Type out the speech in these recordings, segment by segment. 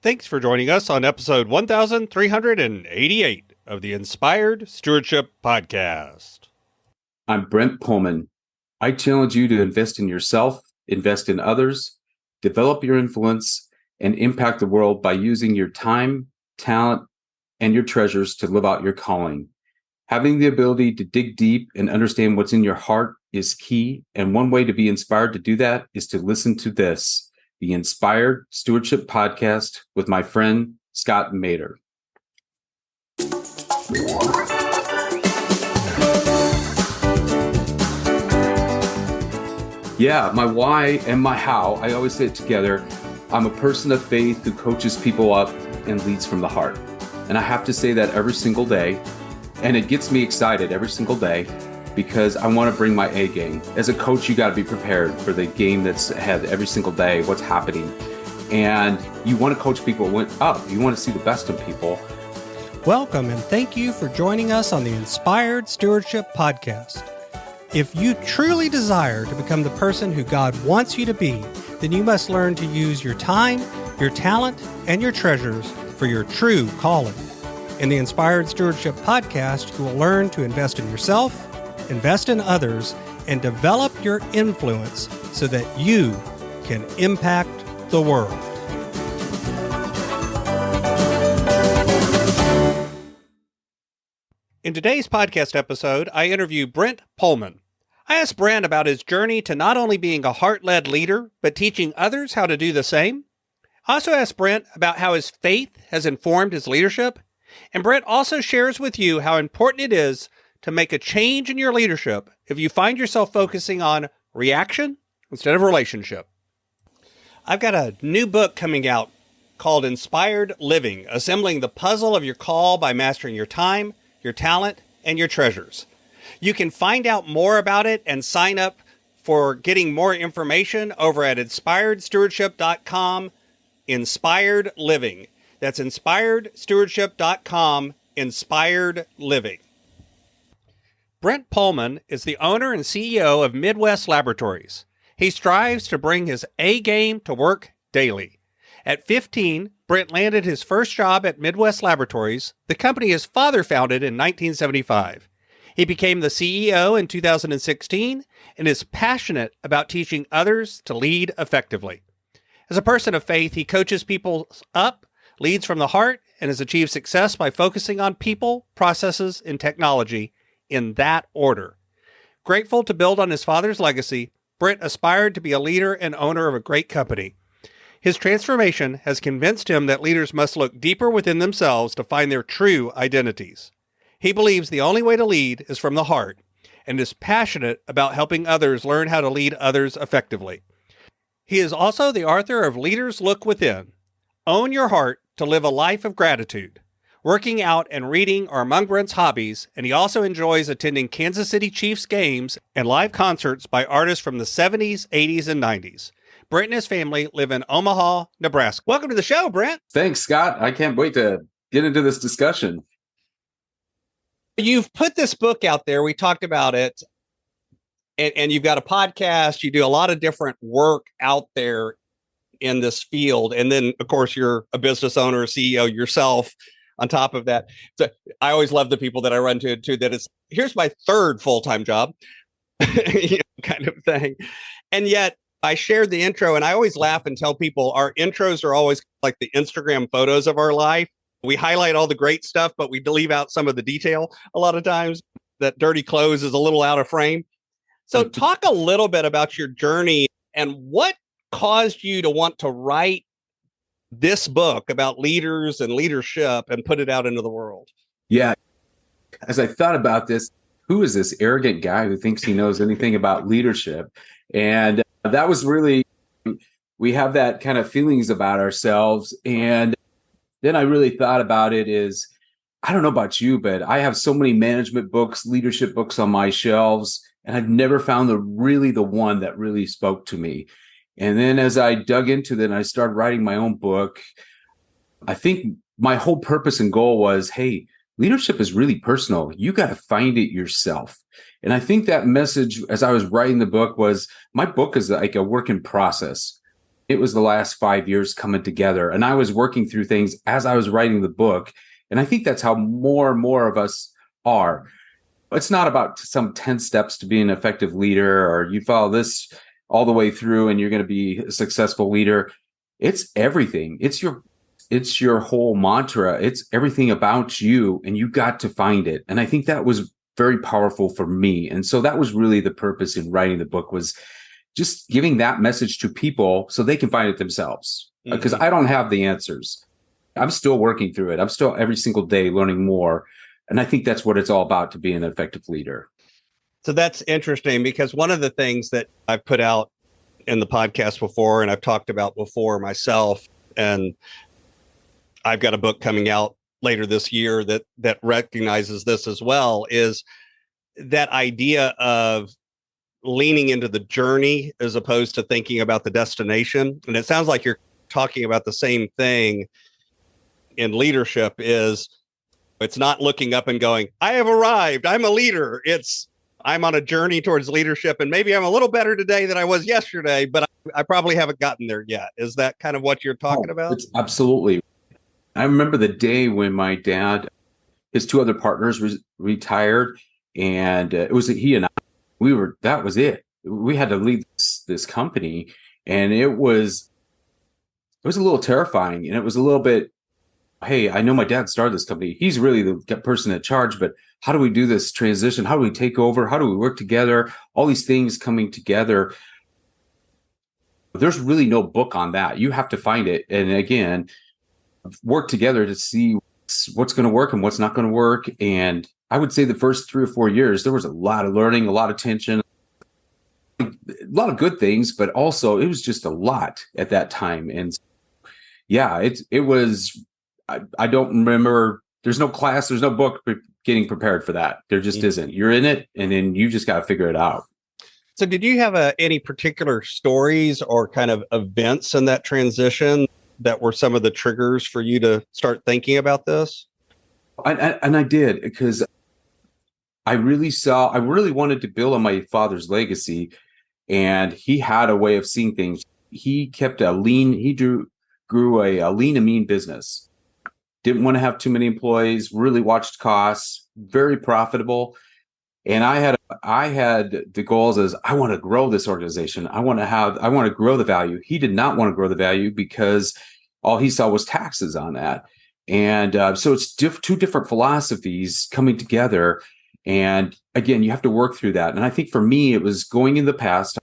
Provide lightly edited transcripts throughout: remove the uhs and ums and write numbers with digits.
Thanks for joining us on episode 1388 of the Inspired Stewardship Podcast. I'm Brent Pohlman. I challenge you to invest in yourself, invest in others, develop your influence, and impact the world by using your time, talent, and your treasures to live out your calling. Having the ability to dig deep and understand what's in your heart is key, and one way to be inspired to do that is to listen to this, the Inspired Stewardship Podcast with my friend, Scott Mader. Yeah, my why and my how, I always say it together. I'm a person of faith who coaches people up and leads from the heart. And I have to say that every single day. And it gets me excited every single day because I want to bring my A game. As a coach, you got to be prepared for the game that's ahead every single day, what's happening. And you want to coach people up. You want to see the best in people. Welcome and thank you for joining us on the Inspired Stewardship Podcast. If you truly desire to become the person who God wants you to be, then you must learn to use your time, your talent, and your treasures for your true calling. In the Inspired Stewardship Podcast, you will learn to invest in yourself, invest in others, and develop your influence so that you can impact the world. In today's podcast episode, I interview Brent Pohlman. I asked Brent about his journey to not only being a heart-led leader, but teaching others how to do the same. I also asked Brent about how his faith has informed his leadership. And Brent also shares with you how important it is to make a change in your leadership if you find yourself focusing on reaction instead of relationship. I've got a new book coming out called Inspired Living, Assembling the Puzzle of Your Call by Mastering Your Time, Your Talent, and Your Treasures. You can find out more about it and sign up for getting more information over at inspiredstewardship.com, Inspired Living. That's inspiredstewardship.com, Inspired Living. Brent Pohlman is the owner and CEO of Midwest Laboratories. He strives to bring his A game to work daily. At 15, Brent landed his first job at Midwest Laboratories, the company his father founded in 1975. He became the CEO in 2016 and is passionate about teaching others to lead effectively. As a person of faith, he coaches people up, leads from the heart, and has achieved success by focusing on people, processes, and technology in that order. Grateful to build on his father's legacy, Brent aspired to be a leader and owner of a great company. His transformation has convinced him that leaders must look deeper within themselves to find their true identities. He believes the only way to lead is from the heart and is passionate about helping others learn how to lead others effectively. He is also the author of Leaders Look Within. Own your heart to live a life of gratitude. Working out and reading are among Brent's hobbies, and he also enjoys attending Kansas City Chiefs games and live concerts by artists from the 70s, 80s, and 90s. Brent and his family live in Omaha, Nebraska. Welcome to the show, Brent. Thanks, Scott. I can't wait to get into this discussion. You've put this book out there. We talked about it. And you've got a podcast. You do a lot of different work out there in this field. And then, of course, you're a business owner, a CEO yourself on top of that. So I always love the people that I run into that it's, here's my third full-time job, kind of thing. And yet I shared the intro and I always laugh and tell people our intros are always like the Instagram photos of our life. We highlight all the great stuff, but we leave out some of the detail a lot of times. That dirty clothes is a little out of frame. So talk a little bit about your journey and what caused you to want to write this book about leaders and leadership and put it out into the world. Yeah. As I thought about this, who is this arrogant guy who thinks he knows anything about leadership? And that was really, we have that kind of feelings about ourselves. And then I really thought about it is, I don't know about you, but I have so many management books, leadership books on my shelves, and I've never found the one that really spoke to me. And then as I dug into that and I started writing my own book, I think my whole purpose and goal was, hey, leadership is really personal. You got to find it yourself. And I think that message as I was writing the book was, my book is like a work in process. It was the last 5 years coming together. And I was working through things as I was writing the book. And I think that's how more and more of us are. It's not about some 10 steps to be an effective leader, or you follow this all the way through and you're going to be a successful leader. It's everything. It's your whole mantra. It's everything about you, and you got to find it. And I think that was very powerful for me. And so that was really the purpose in writing the book, was just giving that message to people so they can find it themselves. Because I don't have the answers. I'm still working through it. I'm still every single day learning more. And I think that's what it's all about, to be an effective leader. So that's interesting, because one of the things that I've put out in the podcast before, and I've talked about before myself, and I've got a book coming out later this year that recognizes this as well, is that idea of leaning into the journey as opposed to thinking about the destination. And it sounds like you're talking about the same thing in leadership. It's not looking up and going, I have arrived, I'm a leader. It's, I'm on a journey towards leadership, and maybe I'm a little better today than I was yesterday, but I probably haven't gotten there yet. Is that kind of what you're talking about? It's absolutely. I remember the day when my dad, his two other partners retired, and it was he and I. That was it. We had to lead this company, and it was a little terrifying, and it was a little bit, hey, I know my dad started this company. He's really the person in charge, but how do we do this transition? How do we take over? How do we work together? All these things coming together. There's really no book on that. You have to find it. And again, work together to see what's going to work and what's not going to work. And I would say the first 3 or 4 years, there was a lot of learning, a lot of tension, a lot of good things, but also it was just a lot at that time. And yeah, it was, I don't remember, there's no class, there's no book getting prepared for that. There just isn't. You're in it, and then you just got to figure it out. So did you have any particular stories or kind of events in that transition that were some of the triggers for you to start thinking about this? And I did, because I really wanted to build on my father's legacy, and he had a way of seeing things. He kept grew a lean and mean business. Didn't want to have too many employees, really watched costs, very profitable. And I had the goals as, I want to grow this organization. I want to grow the value. He did not want to grow the value because all he saw was taxes on that. And so it's two different philosophies coming together. And again, you have to work through that. And I think for me, it was going in the past.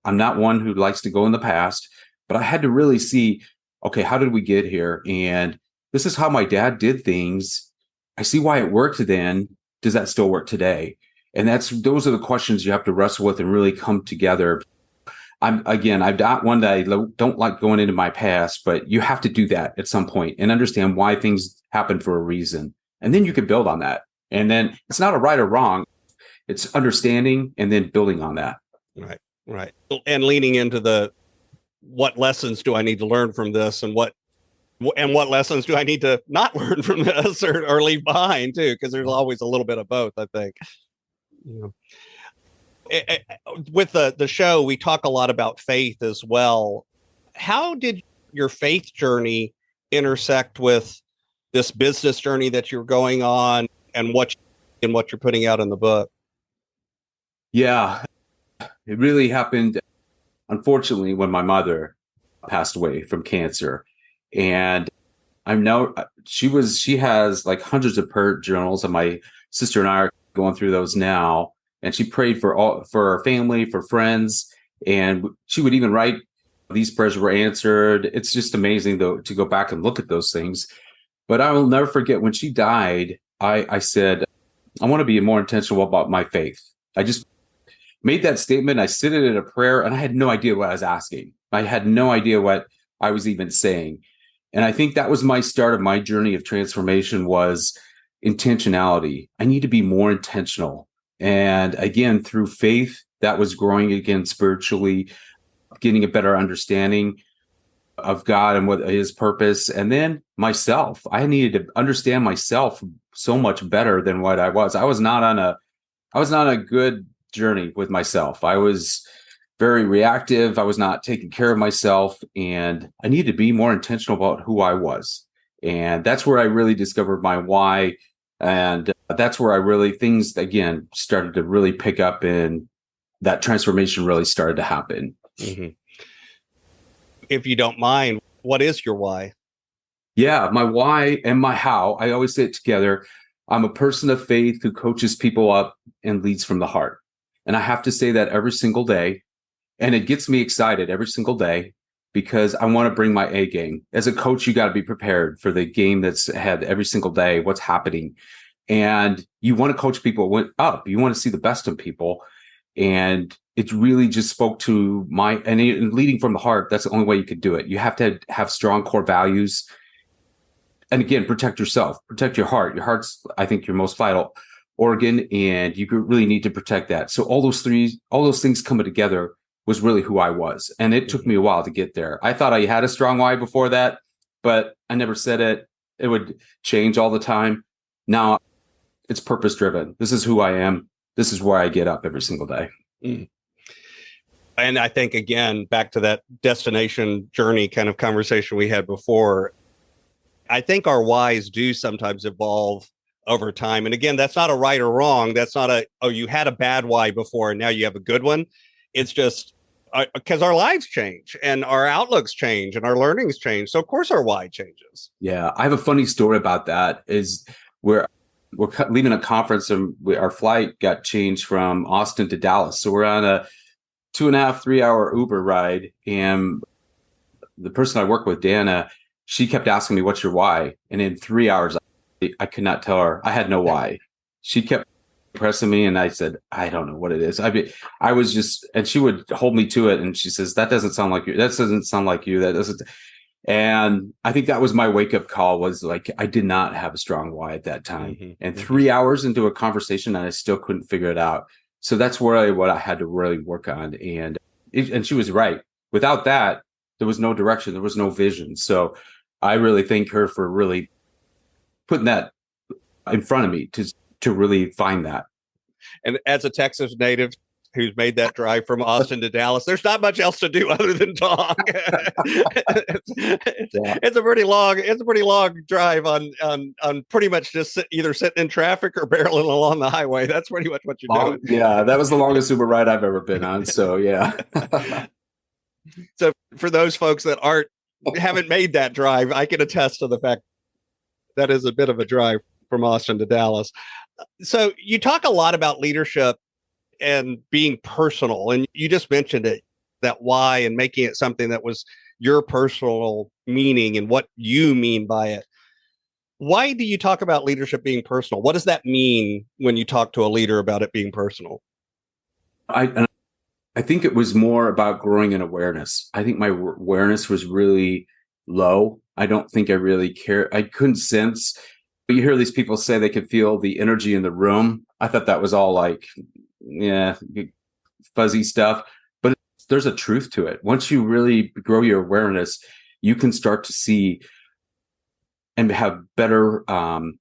I'm not one who likes to go in the past, but I had to really see, okay, how did we get here? And this is how my dad did things. I see why it worked then. Does that still work today? And those are the questions you have to wrestle with and really come together. I'm not one that I don't like going into my past, but you have to do that at some point and understand why things happen for a reason. And then you can build on that. And then it's not a right or wrong. It's understanding and then building on that. Right. And leaning into what lessons do I need to learn from this, and what lessons do I need to not learn from this or leave behind too? Because there's always a little bit of both, I think. With the show, we talk a lot about faith as well. How did your faith journey intersect with this business journey that you're going on, and what you're putting out in the book? Yeah, it really happened, unfortunately, when my mother passed away from cancer. And she has like hundreds of prayer journals, and my sister and I are going through those now. And she prayed for our family, for friends, and she would even write, these prayers were answered. It's just amazing though to go back and look at those things. But I will never forget when she died, I said, I want to be more intentional about my faith. I just made that statement. I said it in a prayer, and I had no idea what I was asking. I had no idea what I was even saying. And I think that was my start of my journey of transformation, was intentionality. I need to be more intentional. And again, through faith, that was growing again spiritually, getting a better understanding of God and what his purpose. And then myself, I needed to understand myself so much better than what I was. I was not on a good journey with myself. I was very reactive. I was not taking care of myself, and I needed to be more intentional about who I was. And that's where I really discovered my why. And that's where I really, things again started to really pick up, and that transformation really started to happen. Mm-hmm. If you don't mind, what is your why? Yeah, my why and my how, I always say it together. I'm a person of faith who coaches people up and leads from the heart. And I have to say that every single day. And it gets me excited every single day because I want to bring my A game. As a coach, you got to be prepared for the game that's ahead every single day, what's happening. And you want to coach people up. You want to see the best in people. And it really just spoke to and leading from the heart. That's the only way you could do it. You have to have strong core values. And again, protect yourself, protect your heart. Your heart's, I think, your most vital organ, and you really need to protect that. So all those things coming together was really who I was. And it took me a while to get there. I thought I had a strong why before that, but I never said it. It would change all the time. Now it's purpose driven. This is who I am. This is where I get up every single day. Mm. And I think, again, back to that destination journey kind of conversation we had before, I think our whys do sometimes evolve over time. And again, that's not a right or wrong. That's not you had a bad why before and now you have a good one. It's just because our lives change and our outlooks change and our learnings change. So of course our why changes. Yeah. I have a funny story about that. Is we're leaving a conference and our flight got changed from Austin to Dallas. So we're on a 2.5, 3-hour Uber ride. And the person I work with, Dana, she kept asking me, what's your why? And in 3 hours, I could not tell her. I had no why. She kept pressing me, and I said, I don't know what it is. I was just, and she would hold me to it, and she says, that doesn't sound like you. That doesn't sound like you. That doesn't. And I think that was my wake up call, was like, I did not have a strong why at that time. Mm-hmm. And 3 hours into a conversation, and I still couldn't figure it out. So that's what I had to really work on. And she was right. Without that, there was no direction. There was no vision. So I really thank her for really putting that in front of me to really find that. And as a Texas native who's made that drive from Austin to Dallas, there's not much else to do other than talk. It's a pretty long drive on pretty much just either sitting in traffic or barreling along the highway. That's pretty much what you're doing. Yeah, that was the longest Uber ride I've ever been on. So yeah. So for those folks that haven't made that drive, I can attest to the fact that is a bit of a drive from Austin to Dallas. So you talk a lot about leadership and being personal, and you just mentioned it, that why, and making it something that was your personal meaning and what you mean by it. Why do you talk about leadership being personal? What does that mean when you talk to a leader about it being personal? I think it was more about growing in awareness. I think my awareness was really low. I don't think I really care. I couldn't sense. You hear these people say they could feel the energy in the room. I thought that was all like, yeah, fuzzy stuff. But there's a truth to it. Once you really grow your awareness, you can start to see and have better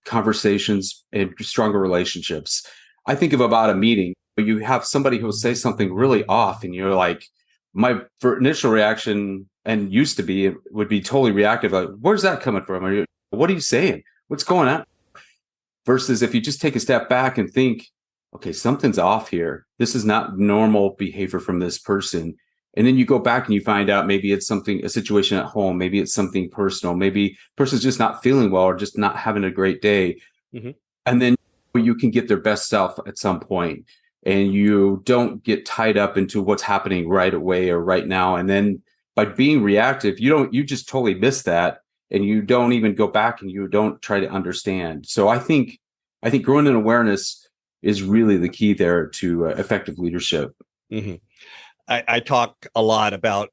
conversations and stronger relationships. I think of about a meeting. You have somebody who will say something really off, and you're like, my initial reaction, and used to be, it would be totally reactive. Like, where's that coming from? What are you saying? What's going on? Versus if you just take a step back and think, okay, something's off here. This is not normal behavior from this person. And then you go back and you find out maybe it's a situation at home. Maybe it's something personal. Maybe the person's just not feeling well or just not having a great day. Mm-hmm. And then you can get their best self at some point. And you don't get tied up into what's happening right away or right now. And then by being reactive, you just totally miss that. And you don't even go back and you don't try to understand. So I think growing in awareness is really the key there to effective leadership. Mm-hmm. I talk a lot about,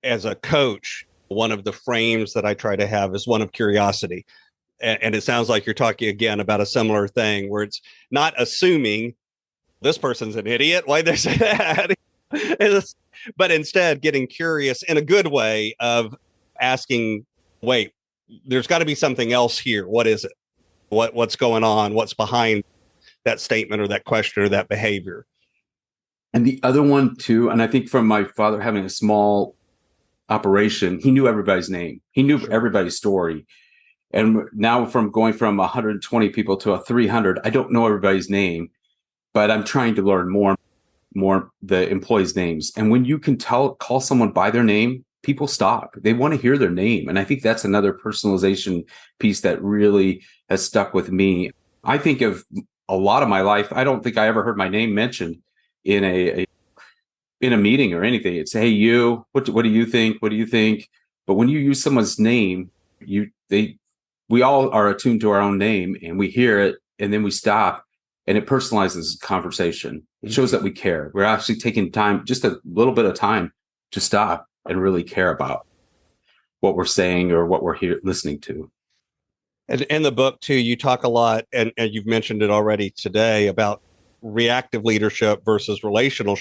as a coach, one of the frames that I try to have is one of curiosity. And it sounds like you're talking again about a similar thing, where it's not assuming this person's an idiot. Why'd they say that? But instead getting curious in a good way of asking, wait, there's got to be something else here. What is it? What's going on? What's behind that statement or that question or that behavior? And the other one too, and I think from my father having a small operation, he knew everybody's name. He knew everybody's story. And now from going from 120 people to a 300, I don't know everybody's name, but I'm trying to learn more the employees' names. And when you can call someone by their name, people stop. They want to hear their name. And I think that's another personalization piece that really has stuck with me. I think of a lot of my life, I don't think I ever heard my name mentioned in a meeting or anything. It's, hey, you, what do you think? What do you think? But when you use someone's name, we all are attuned to our own name, and we hear it, and then we stop, and it personalizes conversation. It shows that we care. We're actually taking time, just a little bit of time, to stop and really care about what we're saying or what we're listening to. And in the book too, you talk a lot, and you've mentioned it already today, about reactive leadership versus relational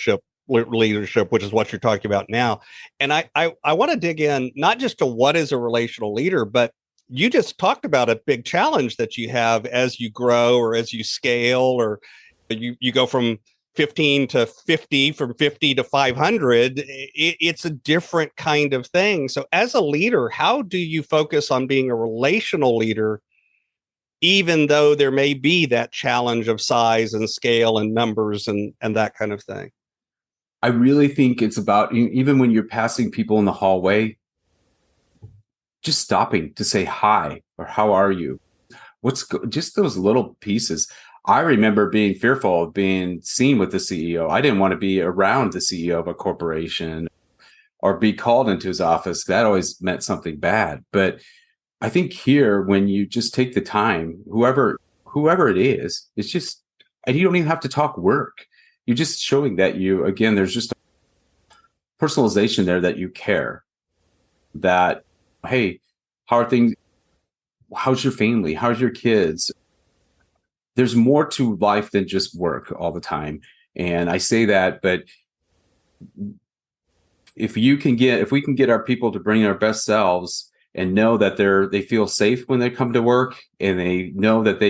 leadership, which is what you're talking about now. And I want to dig in not just to what is a relational leader, but you just talked about a big challenge that you have as you grow or as you scale, or you go from 15 to 50, from 50 to 500. It's a different kind of thing. So as a leader, how do you focus on being a relational leader, even though there may be that challenge of size and scale and numbers and that kind of thing? I really think it's about, even when you're passing people in the hallway, just stopping to say hi or how are you? Just those little pieces. I remember being fearful of being seen with the CEO. I didn't want to be around the CEO of a corporation or be called into his office. That always meant something bad. But I think here, when you just take the time, whoever it is, it's just, and you don't even have to talk work. You're just showing that there's just a personalization there, that you care, that, hey, how are things? How's your family? How's your kids? There's more to life than just work all the time. And I say that, but if we can get our people to bring our best selves and know that they feel safe when they come to work, and they know that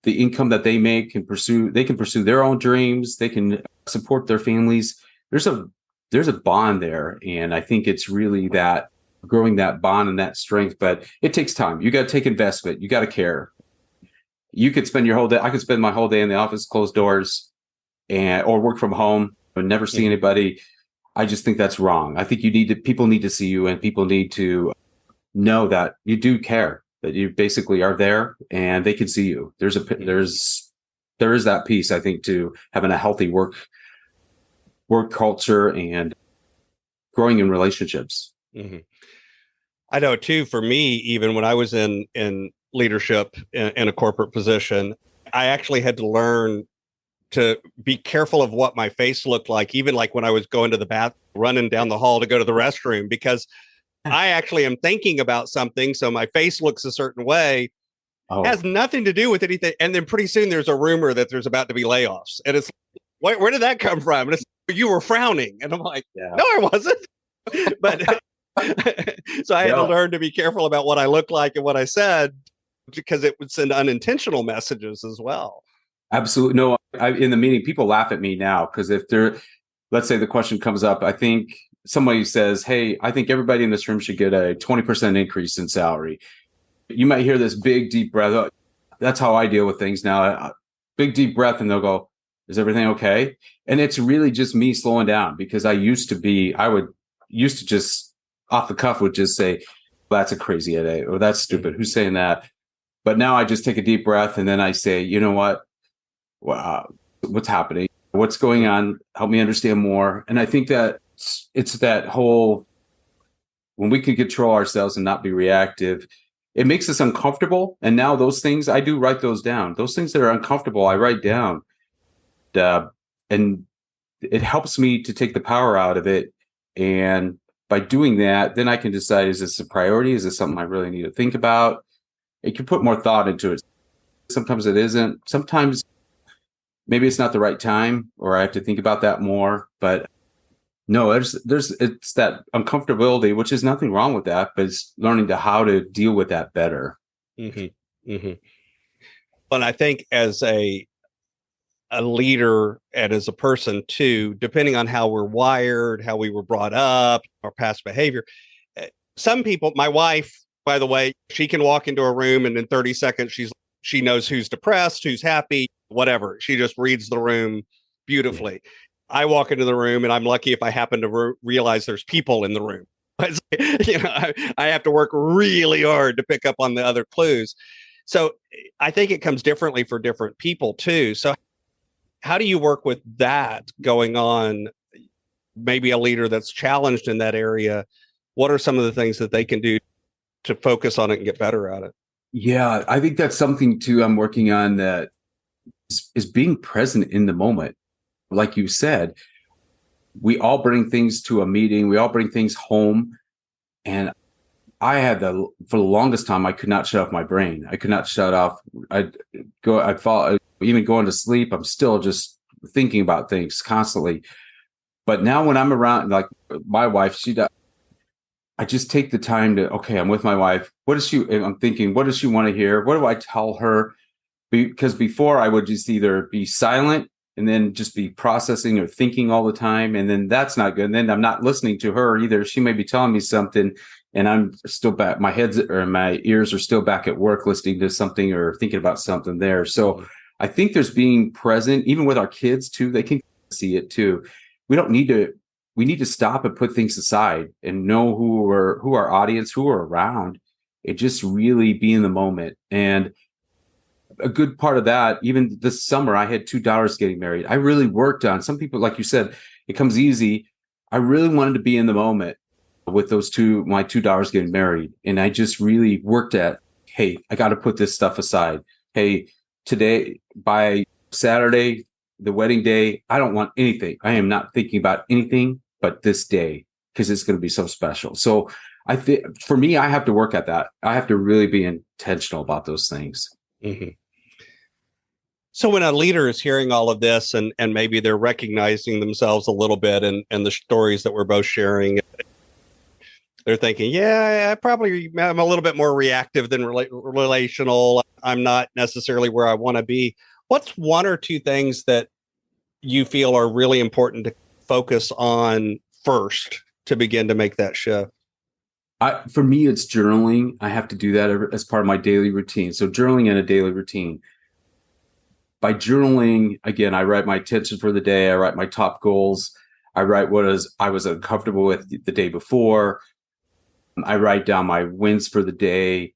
the income that they make they can pursue their own dreams, they can support their families. There's a bond there. And I think it's really that growing that bond and that strength, but it takes time. You got to take investment. You got to care. You could spend your whole day. I could spend my whole day in the office, closed doors, or work from home and never see anybody. I just think that's wrong. I think people need to see you, and people need to know that you do care, that you basically are there and they can see you. There is that piece, I think, to having a healthy work culture and growing in relationships. Mm-hmm. I know too, for me, even when I was in leadership in a corporate position, I actually had to learn to be careful of what my face looked like, even like when I was going to the bathroom, running down the hall to go to the restroom, because I actually am thinking about something. So my face looks a certain way. It has nothing to do with anything. And then pretty soon there's a rumor that there's about to be layoffs. And it's, where did that come from? And it's, you were frowning. And I'm like, no, I wasn't. But so I had to learn to be careful about what I looked like and what I said, because it would send unintentional messages as well. Absolutely. No, in the meeting, people laugh at me now, because let's say the question comes up, I think somebody says, hey, I think everybody in this room should get a 20% increase in salary. You might hear this big, deep breath. That's how I deal with things now. Big, deep breath, and they'll go, is everything okay? And it's really just me slowing down, because I used to just off the cuff would just say, that's a crazy idea, or that's stupid. Who's saying that? But now I just take a deep breath, and then I say, you know what? What's happening? What's going on? Help me understand more. And I think that it's that whole, when we can control ourselves and not be reactive, it makes us uncomfortable. And now those things, I do write those down. Those things that are uncomfortable, I write down. And it helps me to take the power out of it. And by doing that, then I can decide, is this a priority? Is this something I really need to think about? It can put more thought into it. Sometimes it isn't. Sometimes maybe it's not the right time, or I have to think about that more. But no, it's that uncomfortability, which is nothing wrong with that, but it's learning how to deal with that better. Mm-hmm. Mm-hmm. And I think as a a leader and as a person too, depending on how we're wired, how we were brought up, our past behavior. Some people, my wife, by the way, she can walk into a room and in 30 seconds, she knows who's depressed, who's happy, whatever. She just reads the room beautifully. I walk into the room and I'm lucky if I happen to realize there's people in the room. I have to work really hard to pick up on the other clues. So I think it comes differently for different people too. So how do you work with that going on? Maybe a leader that's challenged in that area. What are some of the things that they can do to focus on it and get better at it? Yeah, I think that's something too I'm working on, that is being present in the moment. Like you said, we all bring things to a meeting. We all bring things home. And for the longest time, I could not shut off my brain. I could not shut off. I'd fall, even going to sleep. I'm still just thinking about things constantly. But now when I'm around, like my wife, I just take the time to, okay, I'm with my wife. I'm thinking, what does she want to hear? What do I tell her? Because before I would just either be silent and then just be processing or thinking all the time. And then that's not good. And then I'm not listening to her either. She may be telling me something and I'm still back. My ears are still back at work, listening to something or thinking about something there. So I think there's being present, even with our kids too. They can see it too. We need to stop and put things aside and know who our audience, who are around, and just really be in the moment. And a good part of that, even this summer, I had two daughters getting married. I really worked on, some people, like you said, it comes easy. I really wanted to be in the moment with my two daughters getting married. And I just really worked at, hey, I got to put this stuff aside. Hey, today, by Saturday, the wedding day, I don't want anything. I am not thinking about anything but this day, because it's going to be so special. So I think for me, I have to work at that. I have to really be intentional about those things. Mm-hmm. So when a leader is hearing all of this and maybe they're recognizing themselves a little bit and the stories that we're both sharing, they're thinking, yeah, I'm a little bit more reactive than relational. I'm not necessarily where I want to be. What's one or two things that you feel are really important to focus on first to begin to make that shift? For me, it's journaling. I have to do that as part of my daily routine. So journaling in a daily routine. By journaling, again, I write my intention for the day. I write my top goals. I write I was uncomfortable with the day before. I write down my wins for the day.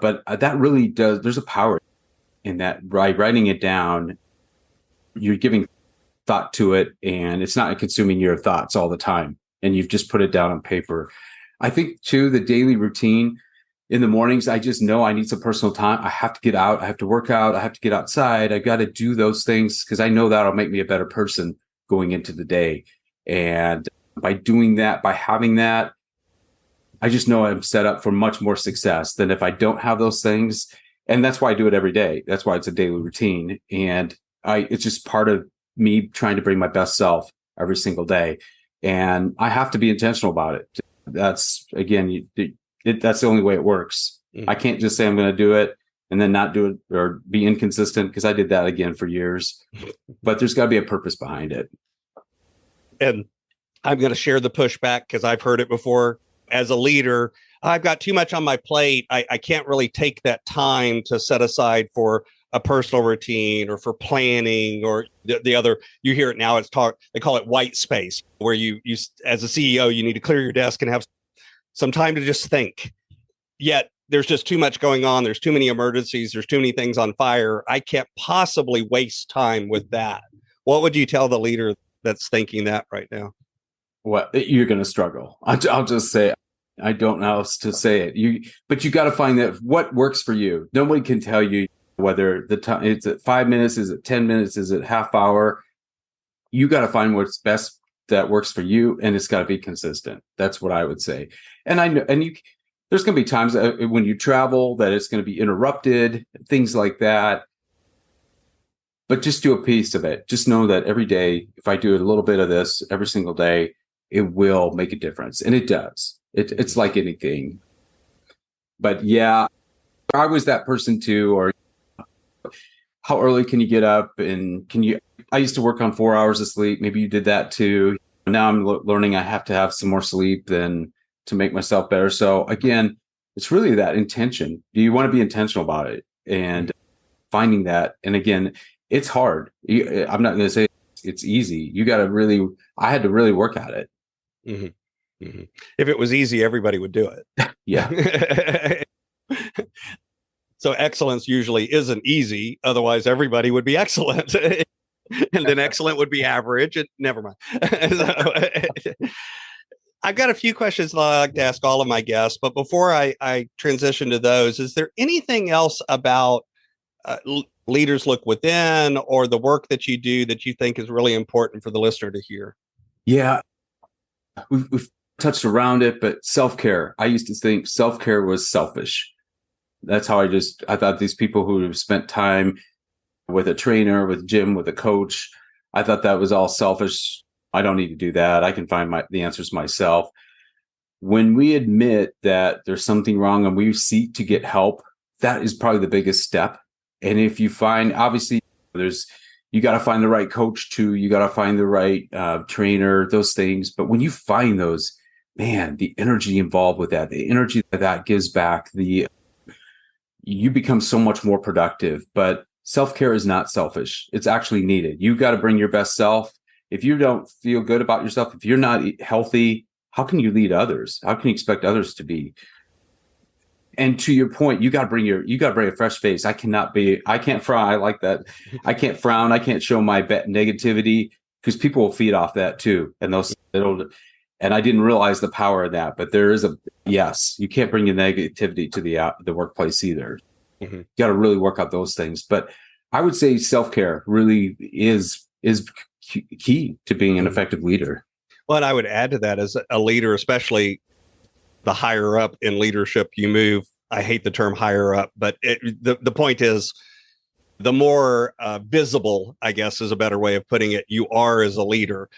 But that really there's a power in that. By writing it down, you're giving thought to it, and it's not consuming your thoughts all the time. And you've just put it down on paper. I think, too, the daily routine. In the mornings, I just know I need some personal time. I have to get out. I have to work out. I have to get outside. I got to do those things because I know that'll make me a better person going into the day. And by doing that, by having that, I just know I'm set up for much more success than if I don't have those things. And that's why I do it every day. That's why it's a daily routine. And it's just part of me trying to bring my best self every single day. And I have to be intentional about it. That's, again, that's the only way it works. I can't just say I'm going to do it and then not do it or be inconsistent, because I did that again for years. But there's got to be a purpose behind it. And I'm going to share the pushback because I've heard it before. As a leader, I've got too much on my plate. I can't really take that time to set aside for a personal routine or for planning or the other. You hear it now. They call it white space, where you as a CEO, you need to clear your desk and have some time to just think. Yet there's just too much going on. There's too many emergencies. There's too many things on fire. I can't possibly waste time with that. What would you tell the leader that's thinking that right now? Well, you're going to struggle. I'll just say, I don't know how else to say it. But you got to find that what works for you. Nobody can tell you whether the time it's at 5 minutes, is it 10 minutes, is it half hour. You got to find what's best that works for you, and it's got to be consistent. That's what I would say. And I know, there's going to be times when you travel that it's going to be interrupted, things like that. But just do a piece of it. Just know that every day, if I do a little bit of this every single day, it will make a difference. And it does. It's like anything. But yeah, I was that person too. Or how early can you get up? And can you I used to work on 4 hours of sleep. Maybe you did that too. Now I'm learning I have to have some more sleep than to make myself better. So again, it's really that intention. Do you want to be intentional about it and finding that? And again, it's hard. I'm not going to say it's easy. You got to really, I had to really work at it. Mm-hmm. Mm-hmm. If it was easy, everybody would do it. Yeah. So excellence usually isn't easy. Otherwise, everybody would be excellent. And then excellent would be average. And never mind. So, I've got a few questions that I like to ask all of my guests. But before I transition to those, is there anything else about Leaders Look Within or the work that you do that you think is really important for the listener to hear? Yeah. We've touched around it, but self-care. I used to think self-care was selfish. That's how I thought these people who have spent time with a trainer, with Jim, with a coach, I thought that was all selfish. I don't need to do that. I can find the answers myself. When we admit that there's something wrong and we seek to get help, that is probably the biggest step. And if you find, obviously, you got to find the right coach too. You got to find the right trainer, those things. But when you find those, man, the energy involved with that, the energy that gives back, you become so much more productive. But self-care is not selfish. It's actually needed. You got to bring your best self. If you don't feel good about yourself, if you're not healthy, how can you lead others? How can you expect others to be? And to your point, you got to bring a fresh face. I can't frown. I like that. I can't frown. I can't show my negativity because people will feed off that too. And and I didn't realize the power of that, but there is yes, you can't bring your negativity to the workplace either. Mm-hmm. You got to really work out those things. But I would say self-care really is key to being an effective leader. Well, and I would add to that, as a leader, especially the higher up in leadership you move. I hate the term higher up, but the point is, the more visible, I guess is a better way of putting it, you are as a leader,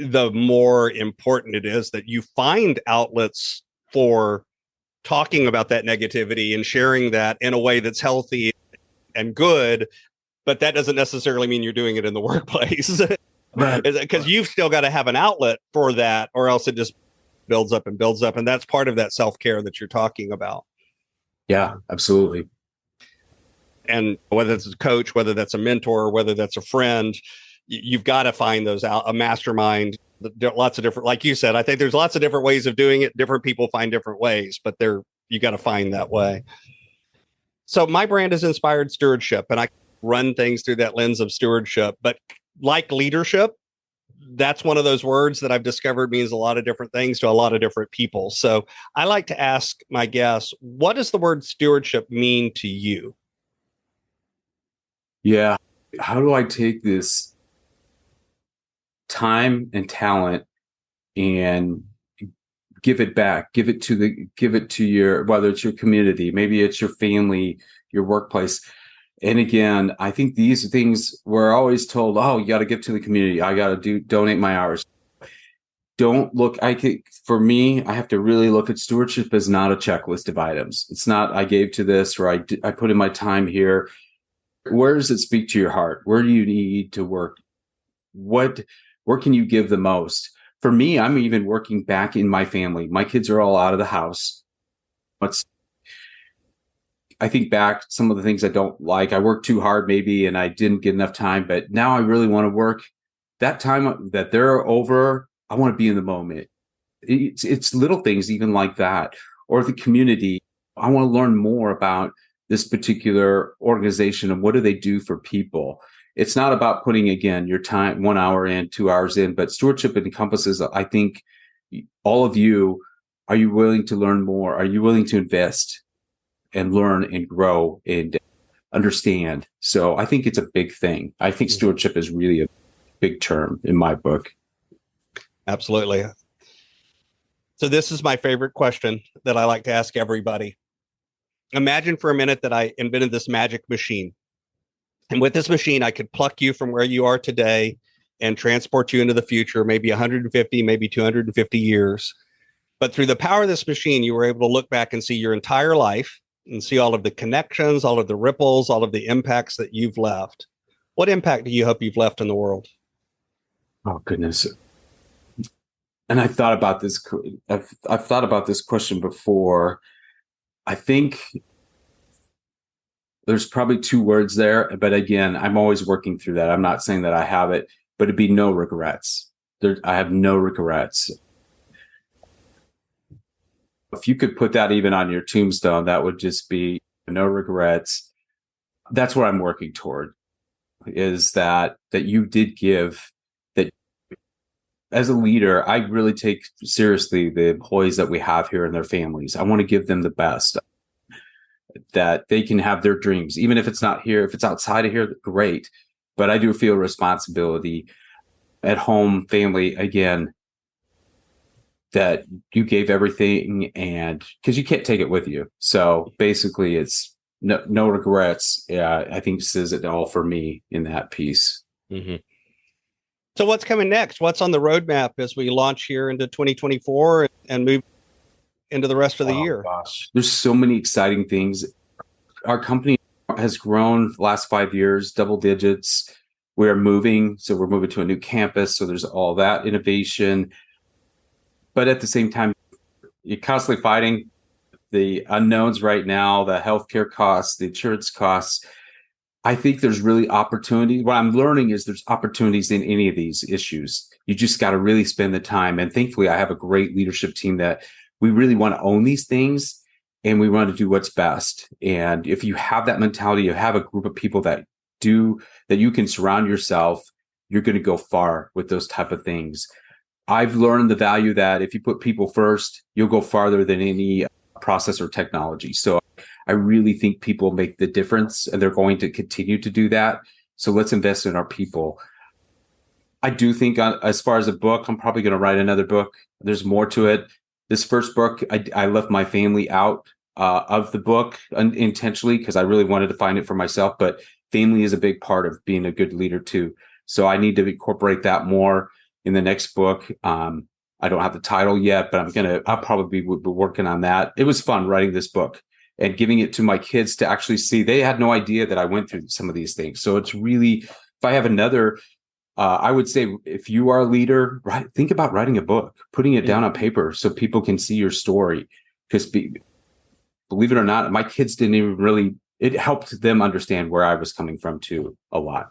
the more important it is that you find outlets for talking about that negativity and sharing that in a way that's healthy and good. But that doesn't necessarily mean you're doing it in the workplace. Right. Because you've still got to have an outlet for that, or else it just builds up and builds up. And that's part of that self-care that you're talking about. Yeah, absolutely. And whether it's a coach, whether that's a mentor, whether that's a friend, you've got to find those out, a mastermind. Lots of different, like you said, I think there's lots of different ways of doing it. Different people find different ways, but you got to find that way. So my brand is Inspired Stewardship, and I run things through that lens of stewardship. But like leadership, that's one of those words that I've discovered means a lot of different things to a lot of different people. So I like to ask my guests, what does the word stewardship mean to you? Yeah. How do I take this time and talent and give it back, give it to your, whether it's your community, maybe it's your family, your workplace. And again, I think these things we're always told, oh, you got to give to the community. I got to donate my hours. For me, I have to really look at stewardship as not a checklist of items. It's not, I gave to this, or I put in my time here. Where does it speak to your heart? Where do you need to work? Where can you give the most? For me, I'm even working back in my family. My kids are all out of the house. I think back some of the things I don't like. I worked too hard maybe, and I didn't get enough time, but now I really want to work. That time that they're over, I want to be in the moment. It's little things even like that. Or the community. I want to learn more about this particular organization and what do they do for people. It's not about putting, again, your time 1 hour in, 2 hours in, but stewardship encompasses, I think, all of you. Are you willing to learn more? Are you willing to invest and learn and grow and understand? So I think it's a big thing. I think stewardship is really a big term in my book. Absolutely. So this is my favorite question that I like to ask everybody. Imagine for a minute that I invented this magic machine. And with this machine, I could pluck you from where you are today and transport you into the future, maybe 150, maybe 250 years. But through the power of this machine, you were able to look back and see your entire life and see all of the connections, all of the ripples, all of the impacts that you've left. What impact do you hope you've left in the world? Oh, goodness. And I've thought about this question before. I think there's probably two words there, but again, I'm always working through that. I'm not saying that I have it, but it'd be no regrets. I have no regrets. If you could put that even on your tombstone, that would just be no regrets. That's what I'm working toward, is that you did give, that as a leader, I really take seriously the employees that we have here and their families. I want to give them the best, that they can have their dreams, even if it's not here. If it's outside of here, great. But I do feel responsibility at home, family, again, that you gave everything, and because you can't take it with you. So basically it's no regrets. Yeah, I think says it all for me in that piece. Mm-hmm. So what's coming next? What's on the roadmap as we launch here into 2024 and move into the rest of the year? Gosh, there's so many exciting things. Our company has grown the last 5 years, double digits. We're moving to a new campus. So there's all that innovation. But at the same time, you're constantly fighting the unknowns right now, the healthcare costs, the insurance costs. I think there's really opportunities. What I'm learning is there's opportunities in any of these issues. You just got to really spend the time. And thankfully, I have a great leadership team that we really want to own these things and we want to do what's best. And if you have that mentality, you have a group of people that you can surround yourself, you're going to go far with those type of things. I've learned the value that if you put people first, you'll go farther than any process or technology. So I really think people make the difference, and they're going to continue to do that. So let's invest in our people. I do think as far as a book, I'm probably going to write another book. There's more to it. This first book, I left my family out of the book intentionally because I really wanted to find it for myself. But family is a big part of being a good leader too. So I need to incorporate that more in the next book. I don't have the title yet, but I'll probably be working on that. It was fun writing this book and giving it to my kids to actually see. They had no idea that I went through some of these things. So it's really, if I have another, I would say if you are a leader, think about writing a book, putting it down on paper so people can see your story. Because believe it or not, my kids didn't even really, it helped them understand where I was coming from too a lot.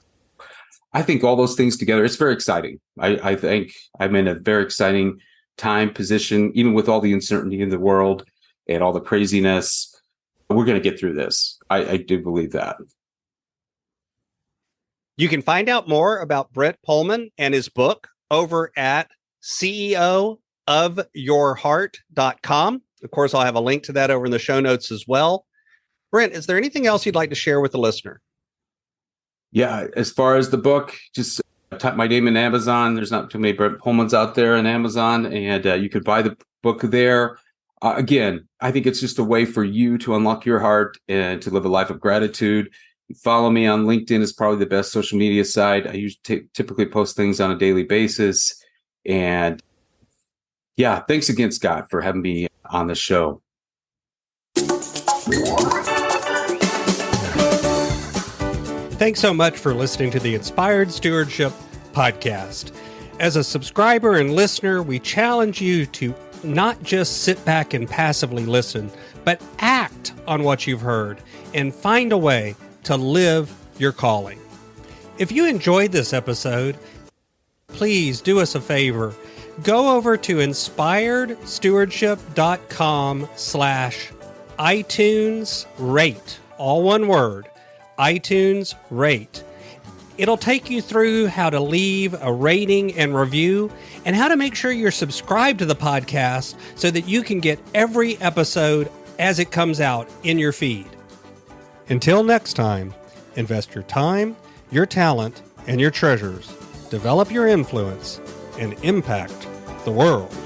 I think all those things together, it's very exciting. I think I'm in a very exciting position, even with all the uncertainty in the world and all the craziness. We're going to get through this. I do believe that. You can find out more about Brent Pohlman and his book over at ceoofyourheart.com. Of course, I'll have a link to that over in the show notes as well. Brent, is there anything else you'd like to share with the listener? Yeah, as far as the book, just type my name in Amazon. There's not too many Brent Pohlmans out there in Amazon, and you could buy the book there. Again, I think it's just a way for you to unlock your heart and to live a life of gratitude. Follow me on LinkedIn is probably the best social media site. I usually typically post things on a daily basis. And yeah, thanks again, Scott, for having me on the show. Thanks so much for listening to the Inspired Stewardship podcast. As a subscriber and listener, we challenge you to not just sit back and passively listen, but act on what you've heard and find a way to live your calling. If you enjoyed this episode, please do us a favor. Go over to inspiredstewardship.com/iTunes rate, all one word, iTunes rate. It'll take you through how to leave a rating and review and how to make sure you're subscribed to the podcast so that you can get every episode as it comes out in your feed. Until next time, invest your time, your talent, and your treasures. Develop your influence and impact the world.